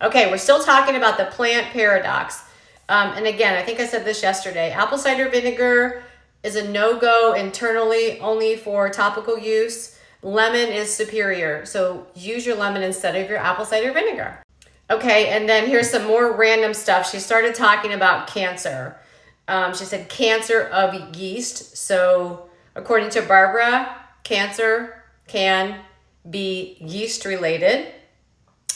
Okay, we're still talking about the plant paradox. And again, I think I said this yesterday. Apple cider vinegar is a no-go internally, only for topical use. Lemon is superior. So use your lemon instead of your apple cider vinegar. Okay, and then here's some more random stuff. She started talking about cancer. She said cancer of yeast. So according to Barbara, cancer can be yeast related.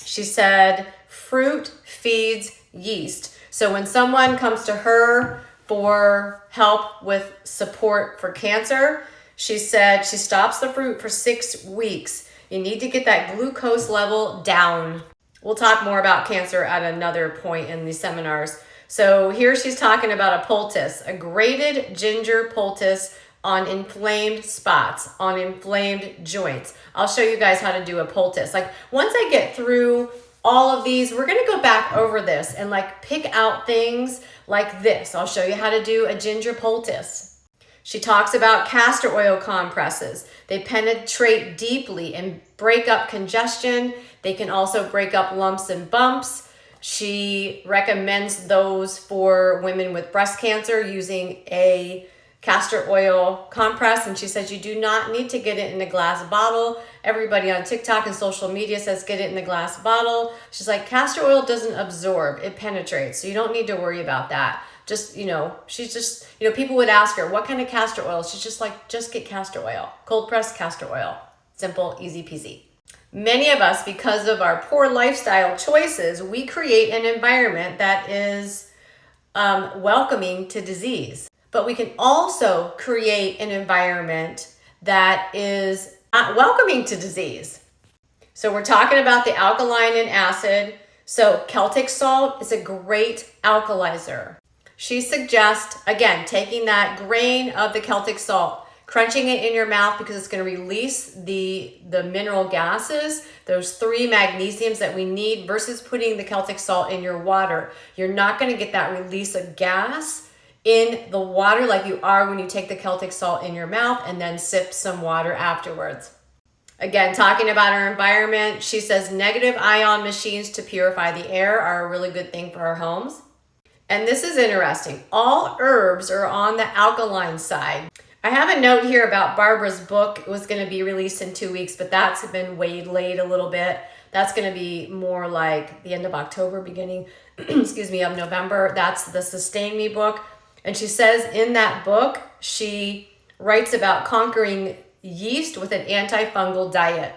She said fruit feeds yeast. So when someone comes to her for help with support for cancer, she said she stops the fruit for 6 weeks. You need to get that glucose level down. We'll talk more about cancer at another point in these seminars. So here she's talking about a poultice, a grated ginger poultice on inflamed spots, on inflamed joints. I'll show you guys how to do a poultice. Like once I get through all of these, we're gonna go back over this and like pick out things like this. I'll show you how to do a ginger poultice. She talks about castor oil compresses. They penetrate deeply and break up congestion. They can also break up lumps and bumps. She recommends those for women with breast cancer using a castor oil compress, and she says you do not need to get it in a glass bottle. Everybody on TikTok and social media says get it in a glass bottle. She's like, castor oil doesn't absorb, it penetrates, so you don't need to worry about that. Just, she's just, people would ask her, what kind of castor oil? She's just like, just get castor oil, cold pressed castor oil. Simple, easy peasy. Many of us, because of our poor lifestyle choices, we create an environment that is welcoming to disease. But we can also create an environment that is not welcoming to disease. So we're talking about the alkaline and acid. So Celtic salt is a great alkalizer. She suggests, again, taking that grain of the Celtic salt, crunching it in your mouth because it's going to release the mineral gases, those 3 magnesiums that we need, versus putting the Celtic salt in your water. You're not going to get that release of gas in the water like you are when you take the Celtic salt in your mouth and then sip some water afterwards. Again, talking about our environment, she says negative ion machines to purify the air are a really good thing for our homes. And this is interesting. All herbs are on the alkaline side. I have a note here about Barbara's book. It was going to be released in 2 weeks, but that's been waylaid a little bit. That's going to be more like the end of October, beginning, of November. That's the Sustain Me book. And she says in that book, she writes about conquering yeast with an antifungal diet.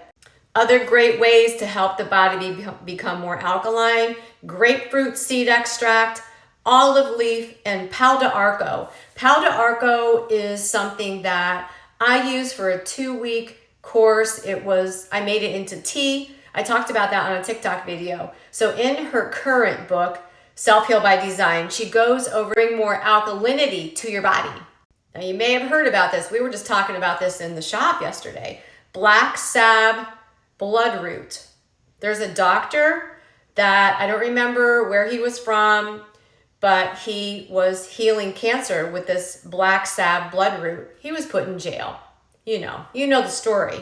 Other great ways to help the body become more alkaline: grapefruit seed extract, olive leaf, and pau d'arco. Pau d'arco is something that I use for a 2-week course. I made it into tea. I talked about that on a TikTok video. So in her current book, Self Heal by Design, she goes over bring more alkalinity to your body. Now you may have heard about this. We were just talking about this in the shop yesterday. Black Sab bloodroot. There's a doctor that I don't remember where he was from, but he was healing cancer with this black Sab bloodroot. He was put in jail. You know the story.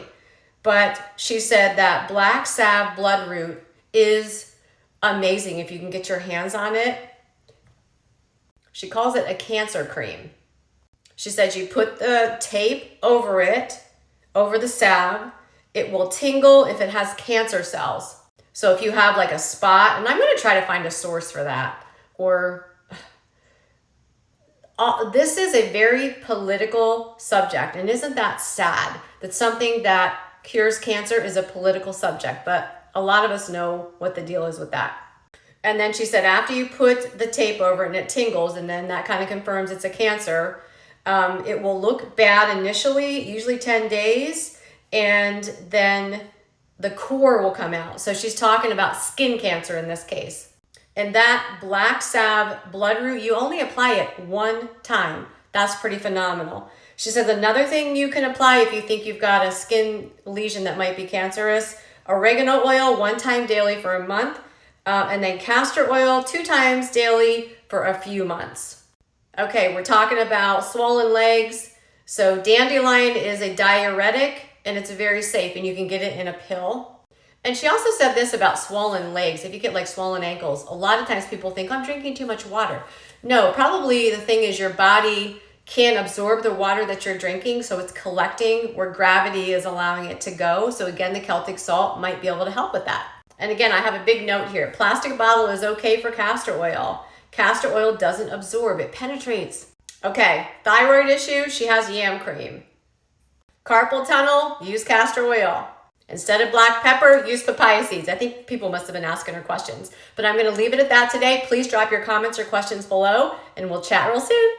But she said that black Sab bloodroot is amazing if you can get your hands on it. She calls it a cancer cream. She said you put the tape over it, over the salve. It will tingle if it has cancer cells. So if you have like a spot, and I'm going to try to find a source for that, or this is a very political subject, and isn't that sad that something that cures cancer is a political subject? But a lot of us know what the deal is with that. And then she said after you put the tape over it and it tingles, and then that kind of confirms it's a cancer, it will look bad initially, usually 10 days, and then the core will come out. So she's talking about skin cancer in this case. And that black salve bloodroot, you only apply it 1 time. That's pretty phenomenal. She says another thing you can apply if you think you've got a skin lesion that might be cancerous: oregano oil 1 time daily for a month, and then castor oil 2 times daily for a few months. Okay, we're talking about swollen legs. So dandelion is a diuretic, and it's very safe, and you can get it in a pill. And she also said this about swollen legs. If you get like swollen ankles, a lot of times people think, I'm drinking too much water. No, probably the thing is your body can't absorb the water that you're drinking, so it's collecting where gravity is allowing it to go. So again, the Celtic salt might be able to help with that. And again, I have a big note here. Plastic bottle is okay for castor oil. Castor oil doesn't absorb, it penetrates. Okay, thyroid issue, she has yam cream. Carpal tunnel, use castor oil. Instead of black pepper, use papaya seeds. I think people must have been asking her questions, but I'm going to leave it at that today. Please drop your comments or questions below, and we'll chat real soon.